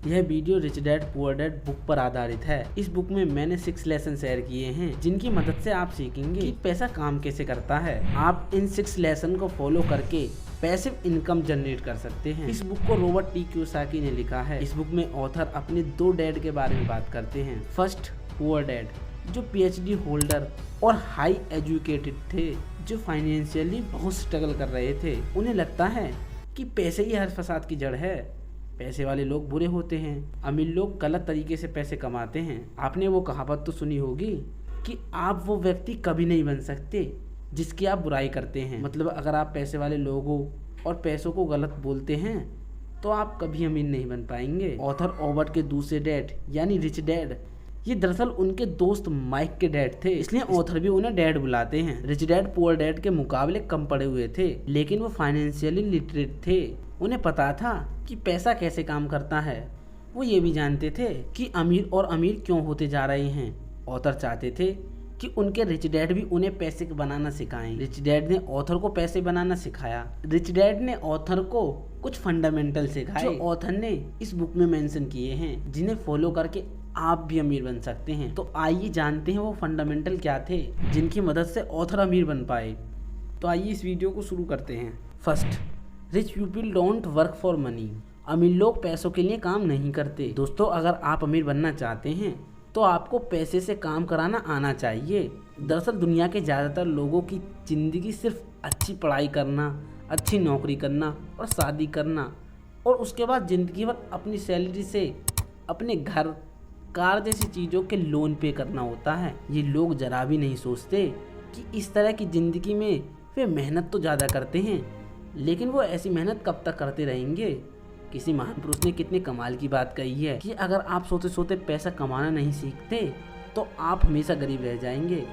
यह video rich dad poor dad book पर आधारित है। इस बुक में मैंने 6 लेसन शेयर किए हैं जिनकी मदद से आप सीखेंगे कि पैसा काम कैसे करता है। आप इन 6 लेसन को फॉलो करके पैसिव इनकम जनरेट कर सकते हैं। इस बुक को रॉबर्ट टी कियोसाकी ने लिखा है। इस बुक में ऑथर अपने 2 डैड के बारे में बात करते हैं। फर्स्ट, पुअर डैड, जो PhD होल्डर और हाई एजुकेटेड थे, जो फाइनेंशियली बहुत स्ट्रगल कर रहे थे। उन्हें लगता है कि पैसे ही हर फसाद की जड़ है। पैसे वाले लोग बुरे होते हैं, अमीर लोग गलत तरीके से पैसे कमाते हैं। आपने वो कहावत तो सुनी होगी कि आप वो व्यक्ति कभी नहीं बन सकते जिसकी आप बुराई करते हैं। मतलब अगर आप पैसे वाले लोगों और पैसों को गलत बोलते हैं तो आप कभी अमीर नहीं बन पाएंगे। ऑथर रॉबर्ट के दूसरे डैड यानी रिच डैड, ये दरअसल उनके दोस्त माइक के डैड थे, इसलिए ऑथर भी उन्हें डैड बुलाते हैं। रिच डैड पुअर डैड के मुकाबले कम पढ़े हुए थे, लेकिन वो फाइनेंशियली लिटरेट थे। उन्हें पता था कि पैसा कैसे काम करता है। वो ये भी जानते थे कि अमीर और अमीर क्यों होते जा रहे हैं। ऑथर चाहते थे कि उनके रिच डैड भी उन्हें पैसे बनाना सिखाएं। रिच डैड ने ऑथर को पैसे बनाना सिखाया। रिच डैड ने ऑथर को कुछ फंडामेंटल सिखाए जो ऑथर ने इस बुक में मेंशन किए हैं, जिन्हें फॉलो करके आप भी अमीर बन सकते हैं। तो आइए जानते हैं वो फंडामेंटल क्या थे जिनकी मदद से ऑथर अमीर बन पाए। तो आइए इस वीडियो को शुरू करते हैं। First, rich people don't work for money. अमीर लोग पैसों के लिए काम नहीं करते। दोस्तों, अगर आप अमीर बनना चाहते हैं तो आपको पैसे से काम कराना आना चाहिए। दरअसल दुनिया के ज़्यादातर लोगों की ज़िंदगी सिर्फ अच्छी पढ़ाई करना, अच्छी नौकरी करना और शादी करना और उसके बाद ज़िंदगी भर अपनी सैलरी से अपने घर, कार जैसी चीज़ों के लोन पे करना होता है। ये लोग जरा भी नहीं सोचते कि इस तरह की ज़िंदगी में वे मेहनत तो ज़्यादा करते हैं, लेकिन वो ऐसी मेहनत कब तक करते रहेंगे। किसी महान पुरुष ने कितने कमाल की बात कही है कि अगर आप सोते सोते पैसा कमाना नहीं सीखते तो आप हमेशा गरीब रह जाएंगे।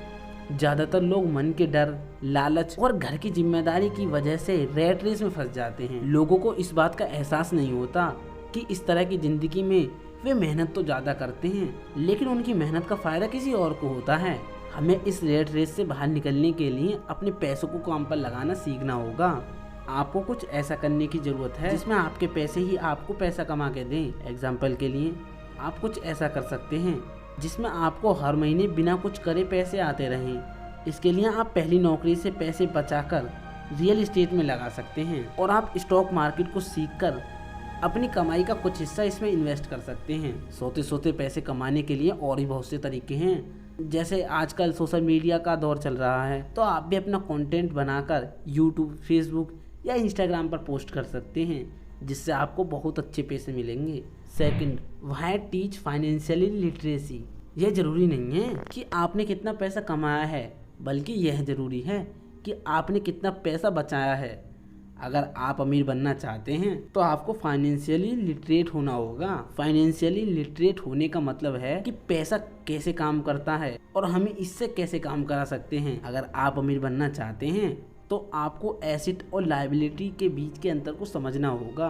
ज़्यादातर लोग मन के डर, लालच और घर की जिम्मेदारी की वजह से रैट रेस में फंस जाते हैं। लोगों को इस बात का एहसास नहीं होता कि इस तरह की ज़िंदगी में वे मेहनत तो ज़्यादा करते हैं, लेकिन उनकी मेहनत का फ़ायदा किसी और को होता है। हमें इस रेट रेस से बाहर निकलने के लिए अपने पैसों को काम पर लगाना सीखना होगा। आपको कुछ ऐसा करने की ज़रूरत है जिसमें आपके पैसे ही आपको पैसा कमा के दें। एग्जाम्पल के लिए आप कुछ ऐसा कर सकते हैं जिसमें आपको हर महीने बिना कुछ करे पैसे आते रहें। इसके लिए आप पहली नौकरी से पैसे बचाकर रियल एस्टेट में लगा सकते हैं और आप स्टॉक मार्केट को सीखकर अपनी कमाई का कुछ हिस्सा इसमें इन्वेस्ट कर सकते हैं। सोते सोते पैसे कमाने के लिए और भी बहुत से तरीके हैं। जैसे आजकल सोशल मीडिया का दौर चल रहा है, तो आप भी अपना कंटेंट बनाकर यूट्यूब, फेसबुक या इंस्टाग्राम पर पोस्ट कर सकते हैं, जिससे आपको बहुत अच्छे पैसे मिलेंगे। Second, why teach financially literacy. यह ज़रूरी नहीं है कि आपने कितना पैसा कमाया है, बल्कि यह ज़रूरी है कि आपने कितना पैसा बचाया है। अगर आप अमीर बनना चाहते हैं तो आपको फाइनेंशियली लिटरेट होना होगा। फाइनेंशियली लिटरेट होने का मतलब है कि पैसा कैसे काम करता है और हमें इससे कैसे काम करा सकते हैं। अगर आप अमीर बनना चाहते हैं तो आपको एसेट और लायबिलिटी के बीच के अंतर को समझना होगा।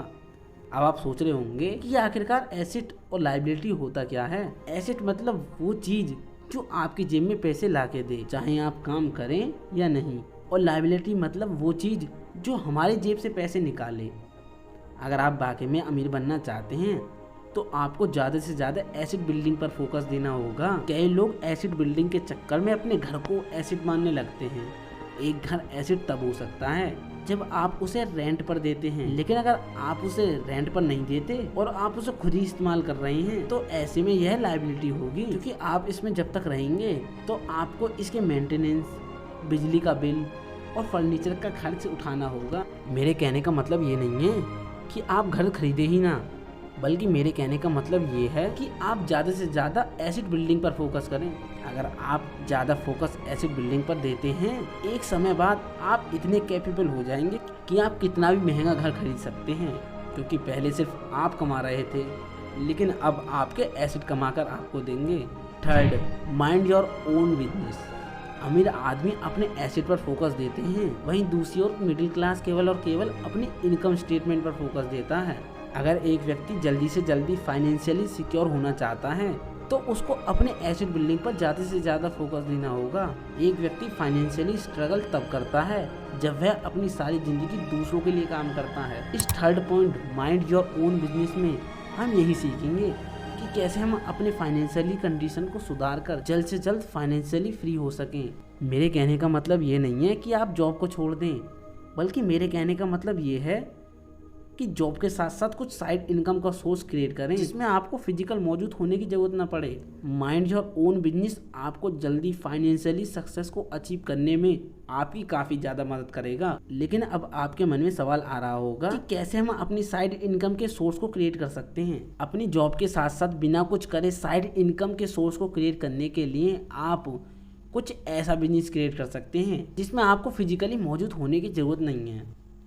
अब आप सोच रहे होंगे कि आखिरकार एसेट और लायबिलिटी होता क्या है। एसेट मतलब वो चीज़ जो आपकी जेब में पैसे ला के दे, चाहे आप काम करें या नहीं, और लायबिलिटी मतलब वो चीज़ जो हमारी जेब से पैसे निकाले। अगर आप वाकई में अमीर बनना चाहते हैं तो आपको ज़्यादा से ज़्यादा एसेट बिल्डिंग पर फोकस देना होगा। कई लोग एसेट बिल्डिंग के चक्कर में अपने घर को एसेट मानने लगते हैं। एक घर एसेट तब हो सकता है जब आप उसे रेंट पर देते हैं, लेकिन अगर आप उसे रेंट पर नहीं देते और आप उसे खुद ही इस्तेमाल कर रहे हैं तो ऐसे में यह लायबिलिटी होगी, क्योंकि आप इसमें जब तक रहेंगे तो आपको इसके मेंटेनेंस, बिजली का बिल और फर्नीचर का खर्च उठाना होगा। मेरे कहने का मतलब ये नहीं है कि आप घर खरीदे ही ना, बल्कि मेरे कहने का मतलब ये है कि आप ज़्यादा से ज़्यादा एसेट बिल्डिंग पर फोकस करें। अगर आप ज़्यादा फोकस एसेट बिल्डिंग पर देते हैं, एक समय बाद आप इतने कैपेबल हो जाएंगे कि आप कितना भी महंगा घर खरीद सकते हैं, क्योंकि पहले सिर्फ आप कमा रहे थे, लेकिन अब आपके एसेट कमाकर आपको देंगे। Third, mind your own business. अमीर आदमी अपने एसेट पर फोकस देते हैं, वहीं दूसरी ओर मिडिल क्लास केवल और केवल अपनी इनकम स्टेटमेंट पर फोकस देता है। अगर एक व्यक्ति जल्दी से जल्दी फाइनेंशियली सिक्योर होना चाहता है तो उसको अपने एसेट बिल्डिंग पर ज़्यादा से ज़्यादा फोकस देना होगा। एक व्यक्ति फाइनेंशियली स्ट्रगल तब करता है जब वह अपनी सारी ज़िंदगी दूसरों के लिए काम करता है। इस third point, mind your own business में हम यही सीखेंगे कि कैसे हम अपने फाइनेंशियली कंडीशन को सुधार कर जल्द से जल्द फाइनेंशियली फ्री हो सकें। मेरे कहने का मतलब ये नहीं है कि आप जॉब को छोड़ दें, बल्कि मेरे कहने का मतलब ये है कि जॉब के साथ साथ कुछ साइड इनकम का सोर्स क्रिएट करें जिसमें आपको फिजिकल मौजूद होने की जरूरत ना पड़े। माइंड योर ओन बिजनेस आपको जल्दी फाइनेंशियली सक्सेस को अचीव करने में आपकी काफ़ी ज़्यादा मदद करेगा। लेकिन अब आपके मन में सवाल आ रहा होगा कि कैसे हम अपनी साइड इनकम के सोर्स को क्रिएट कर सकते हैं। अपनी जॉब के साथ साथ बिना कुछ करे साइड इनकम के सोर्स को क्रिएट करने के लिए आप कुछ ऐसा बिजनेस क्रिएट कर सकते हैं जिसमें आपको फिजिकली मौजूद होने की ज़रूरत नहीं है,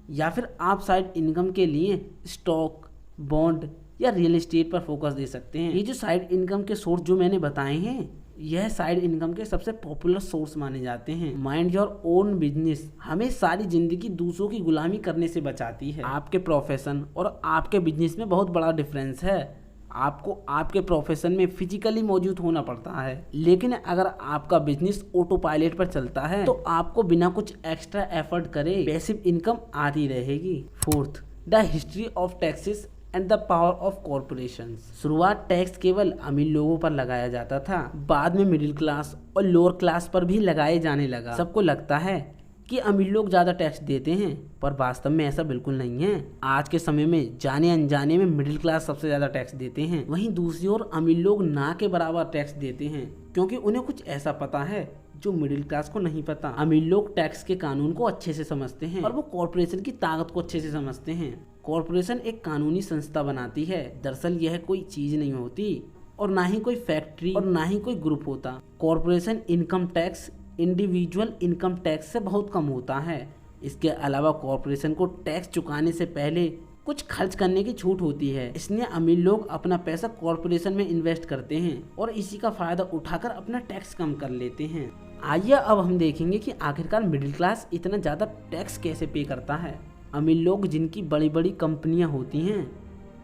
या फिर आप साइड इनकम के लिए स्टॉक, बॉन्ड या रियल एस्टेट पर फोकस दे सकते हैं। ये जो साइड इनकम के सोर्स जो मैंने बताए हैं, यह साइड इनकम के सबसे पॉपुलर सोर्स माने जाते हैं। माइंड योर ओन बिजनेस हमें सारी जिंदगी दूसरों की गुलामी करने से बचाती है। आपके प्रोफेशन और आपके बिजनेस में बहुत बड़ा डिफरेंस है। आपको आपके प्रोफेशन में फिजिकली मौजूद होना पड़ता है, लेकिन अगर आपका बिजनेस ऑटो पायलट पर चलता है तो आपको बिना कुछ एक्स्ट्रा एफर्ट करे पैसिव इनकम आती रहेगी। Fourth, the history of taxes and the power of corporations. शुरुआत टैक्स केवल अमीर लोगों पर लगाया जाता था, बाद में मिडिल क्लास और लोअर क्लास पर भी लगाए जाने लगा। सबको लगता है कि अमीर लोग ज़्यादा टैक्स देते हैं, पर वास्तव में ऐसा बिल्कुल नहीं है। आज के समय में जाने अनजाने में मिडिल क्लास सबसे ज़्यादा टैक्स देते हैं, वहीं दूसरी ओर अमीर लोग ना के बराबर टैक्स देते हैं, क्योंकि उन्हें कुछ ऐसा पता है जो मिडिल क्लास को नहीं पता। अमीर लोग टैक्स के कानून को अच्छे से समझते हैं और वो कॉर्पोरेशन की ताकत को अच्छे से समझते हैं। कॉर्पोरेशन एक कानूनी संस्था बनाती है। दरअसल यह कोई चीज़ नहीं होती और ना ही कोई फैक्ट्री और ना ही कोई ग्रुप होता। Corporation income tax individual income tax से बहुत कम होता है। इसके अलावा कॉर्पोरेशन को टैक्स चुकाने से पहले कुछ खर्च करने की छूट होती है, इसलिए अमीर लोग अपना पैसा कॉर्पोरेशन में इन्वेस्ट करते हैं और इसी का फायदा उठाकर अपना टैक्स कम कर लेते हैं। आइए अब हम देखेंगे कि आखिरकार मिडिल क्लास इतना ज़्यादा टैक्स कैसे पे करता है। अमीर लोग जिनकी बड़ी बड़ी कंपनियां होती हैं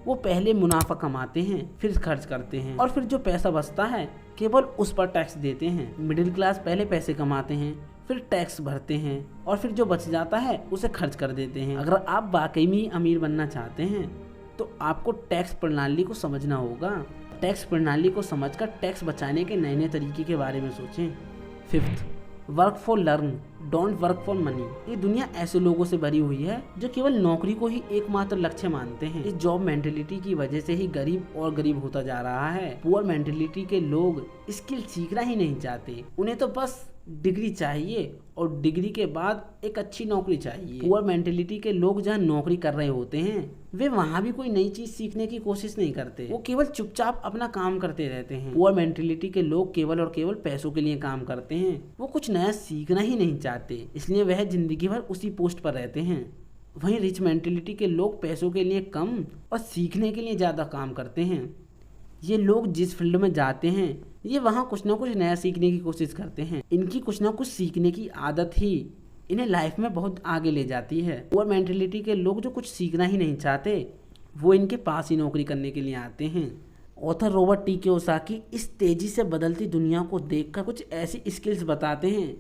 वो पहले मुनाफा कमाते हैं, फिर खर्च करते हैं और फिर जो पैसा बचता है केवल उस पर टैक्स देते हैं। मिडिल क्लास पहले पैसे कमाते हैं, फिर टैक्स भरते हैं और फिर जो बच जाता है उसे खर्च कर देते हैं। अगर आप वाकई में अमीर बनना चाहते हैं तो आपको टैक्स प्रणाली को समझना होगा। टैक्स प्रणाली को समझकर टैक्स बचाने के नए नए तरीके के बारे में सोचें। Fifth, work for learn, don't work for money. ये दुनिया ऐसे लोगों से भरी हुई है जो केवल नौकरी को ही एकमात्र लक्ष्य मानते हैं। इस जॉब मेंटेलिटी की वजह से ही गरीब और गरीब होता जा रहा है। पुअर मेंटेलिटी के लोग स्किल सीखना ही नहीं चाहते, उन्हें तो बस डिग्री चाहिए और डिग्री के बाद एक अच्छी नौकरी चाहिए। पुअर मेंटेलिटी के लोग जहाँ नौकरी कर रहे होते हैं वे वहाँ भी कोई नई चीज सीखने की कोशिश नहीं करते, वो केवल चुपचाप अपना काम करते रहते हैं। पुअर मेंटेलिटी के लोग केवल और केवल पैसों के लिए काम करते हैं, वो कुछ नया सीखना ही नहीं चाहते, इसलिए वह जिंदगी भर उसी पोस्ट पर रहते हैं। वहीं रिच मेंटेलिटी के लोग पैसों के लिए कम और सीखने के लिए ज़्यादा काम करते हैं। ये लोग जिस फील्ड में जाते हैं ये वहाँ कुछ ना कुछ नया सीखने की कोशिश करते हैं। इनकी कुछ ना कुछ सीखने की आदत ही इन्हें लाइफ में बहुत आगे ले जाती है। पुअर मेंटेलिटी के लोग जो कुछ सीखना ही नहीं चाहते वो इनके पास ही नौकरी करने के लिए आते हैं। ऑथर रॉबर्ट टी कियोसाकी इस तेजी से बदलती दुनिया को देखकर कुछ ऐसी स्किल्स बताते हैं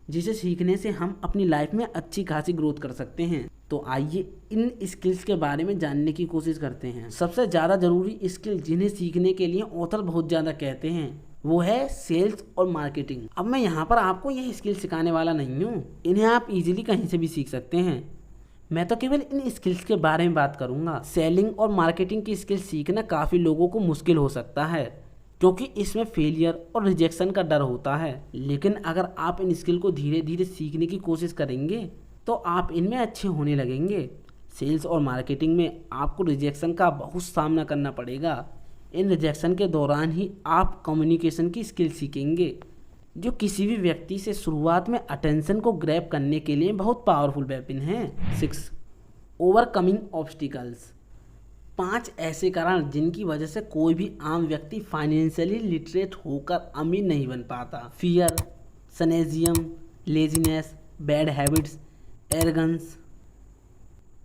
जिसे सीखने से हम अपनी लाइफ में अच्छी खासी ग्रोथ कर सकते हैं। तो आइए इन स्किल्स के बारे में जानने की कोशिश करते हैं। सबसे ज़्यादा ज़रूरी स्किल जिन्हें सीखने के लिए ऑथर बहुत ज़्यादा कहते हैं वो है सेल्स और मार्केटिंग। अब मैं यहाँ पर आपको यह स्किल सिखाने वाला नहीं हूँ, इन्हें आप इजीली कहीं से भी सीख सकते हैं। मैं तो केवल इन स्किल्स के बारे में बात करूँगा। सेलिंग और मार्केटिंग की स्किल सीखना काफ़ी लोगों को मुश्किल हो सकता है क्योंकि इसमें फेलियर और रिजेक्शन का डर होता है, लेकिन अगर आप इन स्किल को धीरे धीरे सीखने की कोशिश करेंगे तो आप इनमें अच्छे होने लगेंगे। सेल्स और मार्केटिंग में आपको रिजेक्शन का बहुत सामना करना पड़ेगा। इन रिजेक्शन के दौरान ही आप कम्युनिकेशन की स्किल सीखेंगे जो किसी भी व्यक्ति से शुरुआत में अटेंशन को ग्रैब करने के लिए बहुत पावरफुल वेपन है। 6, ओवरकमिंग ऑब्स्टिकल्स। 5 ऐसे कारण जिनकी वजह से कोई भी आम व्यक्ति फाइनेंशियली लिटरेट होकर अमीर नहीं बन पाता। फियर, सनेजियम, लेजीनेस, बैड हैबिट्स, एरोगेंस।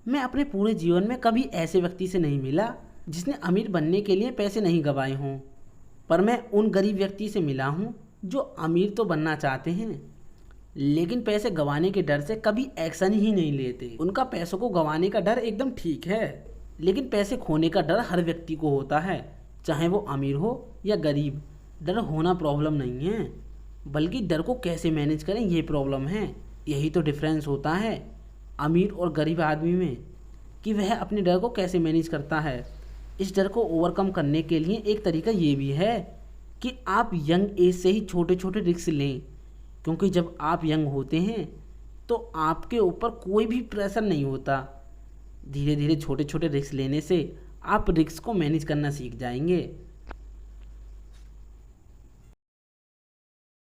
मैं अपने पूरे जीवन में कभी ऐसे व्यक्ति से नहीं मिला जिसने अमीर बनने के लिए पैसे नहीं गंवाए हों, पर मैं उन गरीब व्यक्ति से मिला हूँ जो अमीर तो बनना चाहते हैं लेकिन पैसे गंवाने के डर से कभी एक्शन ही नहीं लेते। उनका पैसों को गंवाने का डर एकदम ठीक है, लेकिन पैसे खोने का डर हर व्यक्ति को होता है, चाहे वो अमीर हो या गरीब। डर होना प्रॉब्लम नहीं है, बल्कि डर को कैसे मैनेज करें ये प्रॉब्लम है। यही तो डिफरेंस होता है अमीर और गरीब आदमी में, कि वह अपने डर को कैसे मैनेज करता है। इस डर को ओवरकम करने के लिए एक तरीका ये भी है कि आप यंग एज से ही छोटे छोटे रिस्क लें, क्योंकि जब आप यंग होते हैं तो आपके ऊपर कोई भी प्रेशर नहीं होता। धीरे धीरे छोटे छोटे रिस्क लेने से आप रिस्क को मैनेज करना सीख जाएंगे।